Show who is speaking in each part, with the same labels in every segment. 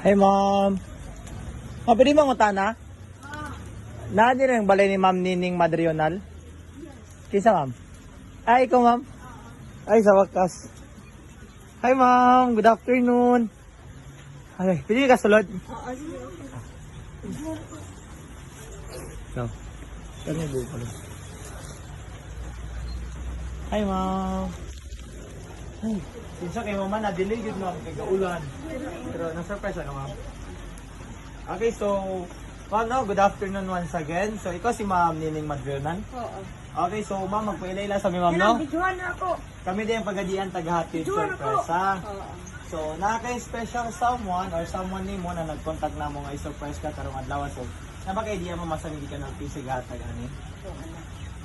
Speaker 1: Hey, ma'am. Pwede bang utana? Na din yung balay ni Ma'am Nining Madrional? Kisa, ma'am? Ay, ikaw, ma'am? Ay, sa wakas. Hi, ma'am. Good afternoon. Ay, pwede ka sulod? No. Kami buo pala. Hi, ma'am. Ay, sinsa kay mama na delay gud ma'am kay gaulan. Pero na-surprise ano, ma'am? Okay, so good afternoon once again. So ikaw si Ma'am Nining Madrional?
Speaker 2: Oo.
Speaker 1: Okay, so ma'am, magpailay lang sa mi ma'am, no?
Speaker 2: Bidyohan na ako.
Speaker 1: Kami din ang pagadian tagahatid
Speaker 2: Bidyohan ako.
Speaker 1: surpresa.
Speaker 2: Oo.
Speaker 1: So, nakaka-special someone or someone ni mo na nag-contact na mo nga i-surprise ka karong adlaw. So, na ba kay diya mo masamig ka ng pisig hatag ani?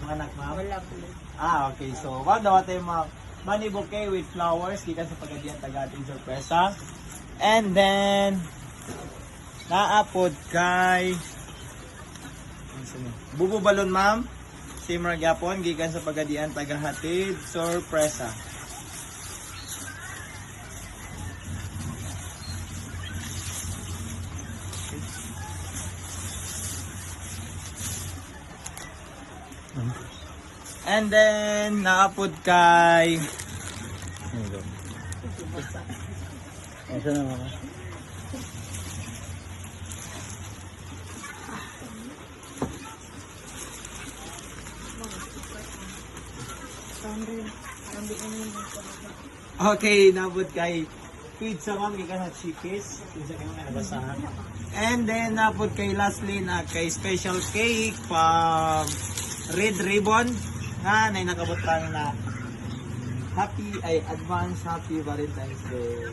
Speaker 1: Mga anak, ma'am?
Speaker 2: Wala po.
Speaker 1: Okay. So, daw tayo mga money bouquet with flowers gikan sa pagadian tagahatid surpresa. And then naapod kay Bubu Balon, ma'am. Simmer gyapon gikan sa pagadian tagahatid surpresa. And then naapod kay Asa na mga Okay, naabot kay pizza, ma'am, gikan sa chikis. Pizza kayo nga nabasahan. And then naabot kay lastly na kay special cake pa red ribbon nga na nakabutang na advance happy Valentine's Day.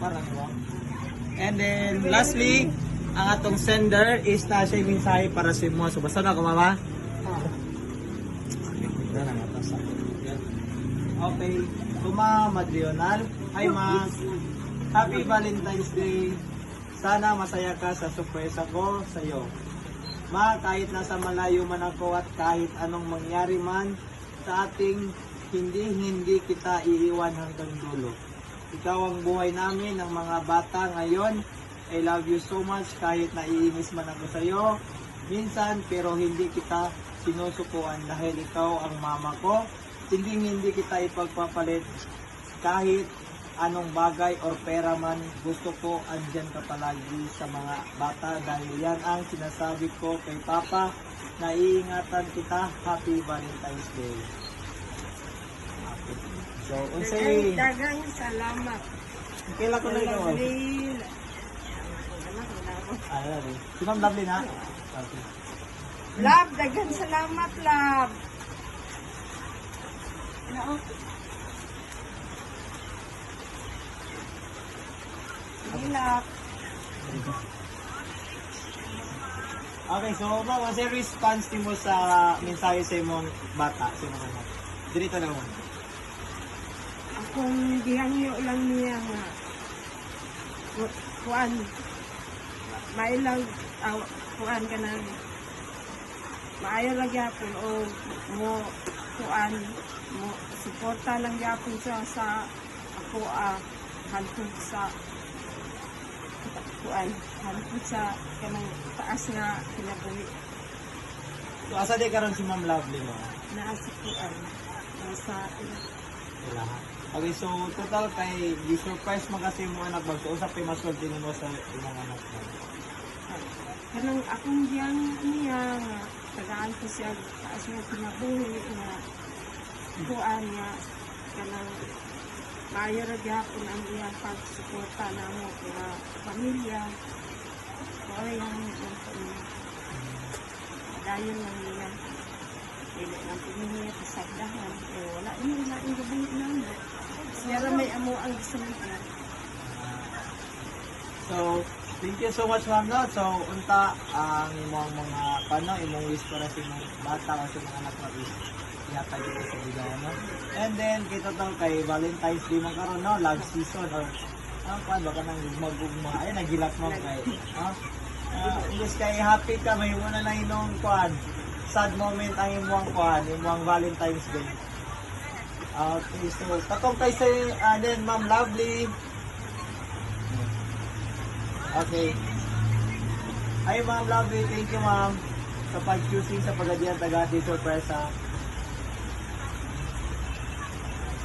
Speaker 1: Parang wow. And then lastly, ang atong sender is na siya mensahe para sa mo. So basta na ko, mama. Okay, Tuma Madrional. Hi, ma. Happy Valentine's Day. Sana masaya ka sa surpresa ko sa iyo. Ma, kahit nasa malayo man ako at kahit anong mangyari man sa ating hindi kita iiwan hanggang dulo. Ikaw ang buhay namin ng mga bata ngayon. I love you so much kahit naiinis man ako sa iyo minsan, pero hindi kita sinusukuan dahil ikaw ang mama ko. Hindi kita ipagpapalit kahit anong bagay or pera man. Gusto ko andyan ka palagi sa mga bata dahil yan ang sinasabi ko kay Papa. Naiingatan kita. Happy Valentine's Day. So, unsay
Speaker 2: Dagang salamat.
Speaker 1: kailan ko na ikaw?
Speaker 2: Lovely.
Speaker 1: Si Ma'am Lovely na? Okay.
Speaker 2: Love, dagang salamat, love. No. Love.
Speaker 1: Okay, so ma'am, what's your response mo sa mensahe sa imong bata? Sa imong anak? Dirito lang mo.
Speaker 2: Akong gihangyo lang niya nga. Kuan. Mailang kuan ka na. Maayo lang yapon o mo kuan mo suporta lang yapon siya sa ako hantod sa kuan hantod sa kanang taas nga kinabuhi
Speaker 1: So, asa di karon si Ma'am Lovely mo?
Speaker 2: naa sa kuan nasa
Speaker 1: Wala. Okay, so total kay gi-surprise mo kasi mo anak bag. So, usap kay maswerte mo sa imong anak mo.
Speaker 2: kanang akong giyang niya nga tagaan ko siya taas nga kinabuhi nga kuan nga kanang maayo ra gyapon ang iyang pagsuporta namo sa pamilya. Kaya ang dayon lang niya. Dili lang pinihi sa sagdahan. Wala niya na ang gabi na. Siya ra may amo ang gisulti.
Speaker 1: So, thank you so much, ma'am, no? So, unta ang imong mga imong wish para sa imong bata o sa mga anak mo is yata dito sa bigayan, no? And then, kita to kay Valentine's Day man karon, no? Love season or baka nang magugma. Ay, nagilak mo kay, no? Imbes kay happy ka, may muna na inong sad moment ang imong imong Valentine's Day. Okay, so katong kay sa then Ma'am Lovely. Okay. Ay Ma'am Lovely, thank you ma'am sa pag-choosing sa pagadian taga di sorpresa.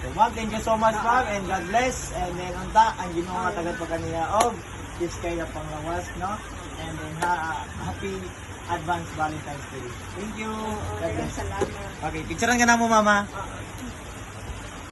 Speaker 1: So ma'am, thank you so much ma'am and God bless. And then unta ang Ginoo nga tagat pa kaniya og this kay na panglawas, no? And then happy advance Valentine's Day. Thank you. God bless.
Speaker 2: Salamat.
Speaker 1: Okay, picturean ka na mo mama.
Speaker 2: Oo.